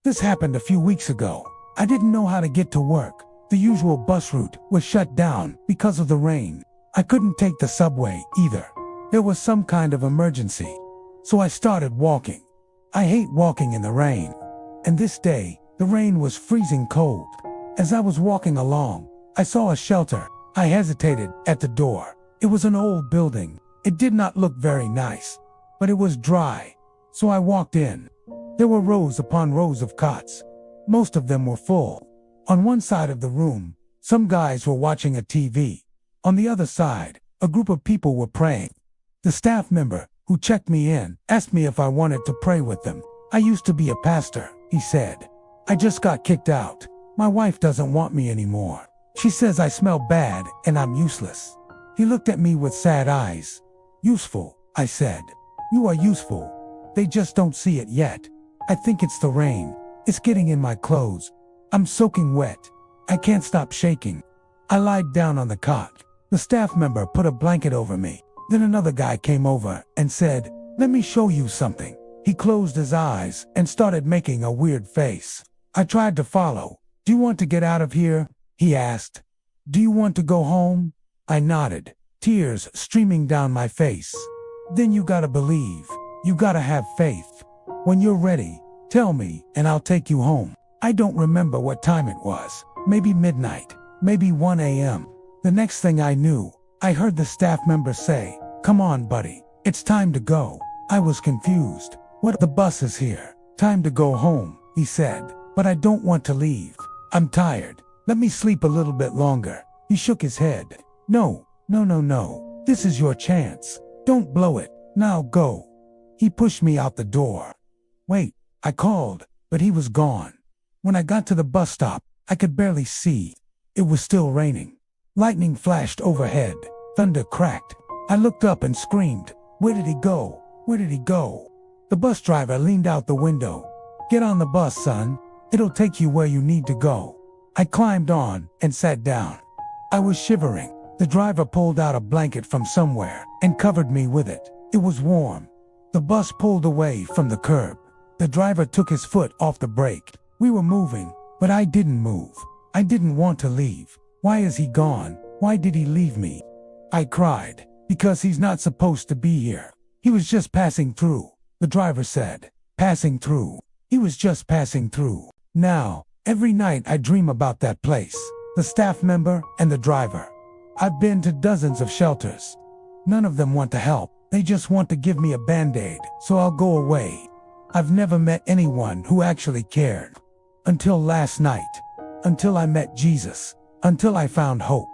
This happened a few weeks ago. I didn't know how to get to work. The usual bus route was shut down because of the rain. I couldn't take the subway either. There was some kind of emergency. So I started walking. I hate walking in the rain. And this day, the rain was freezing cold. As I was walking along, I saw a shelter. I hesitated at the door. It was an old building. It did not look very nice, but it was dry. So I walked in. There were rows upon rows of cots. Most of them were full. On one side of the room, some guys were watching a TV. On the other side, a group of people were praying. The staff member who checked me in asked me if I wanted to pray with them. I used to be a pastor, he said. I just got kicked out. My wife doesn't want me anymore. She says I smell bad and I'm useless. He looked at me with sad eyes. Useful, I said. You are useful. They just don't see it yet. I think it's the rain. It's getting in my clothes. I'm soaking wet. I can't stop shaking. I lied down on the cot. The staff member put a blanket over me. Then another guy came over and said, "Let me show you something." He closed his eyes and started making a weird face. I tried to follow. "Do you want to get out of here?" he asked. "Do you want to go home?" I nodded, tears streaming down my face. "Then you gotta believe. You gotta have faith. When you're ready, tell me and I'll take you home." I don't remember what time it was. Maybe midnight, maybe 1 a.m. The next thing I knew, I heard the staff member say, "Come on, buddy. It's time to go." I was confused. "What? The bus is here. Time to go home," he said. "But I don't want to leave. I'm tired. Let me sleep a little bit longer." He shook his head. No. This is your chance. Don't blow it. Now go." He pushed me out the door. "Wait," I called, but he was gone. When I got to the bus stop, I could barely see. It was still raining. Lightning flashed overhead. Thunder cracked. I looked up and screamed, "Where did he go? Where did he go?" The bus driver leaned out the window. "Get on the bus, son. It'll take you where you need to go." I climbed on and sat down. I was shivering. The driver pulled out a blanket from somewhere and covered me with it. It was warm. The bus pulled away from the curb. The driver took his foot off the brake. We were moving, but I didn't move. I didn't want to leave. Why is he gone? Why did he leave me? I cried. Because he's not supposed to be here. He was just passing through, the driver said. Passing through. He was just passing through. Now, every night I dream about that place, the staff member and the driver. I've been to dozens of shelters. None of them want to help. They just want to give me a band-aid, so I'll go away. I've never met anyone who actually cared. Until last night. Until I met Jesus. Until I found hope.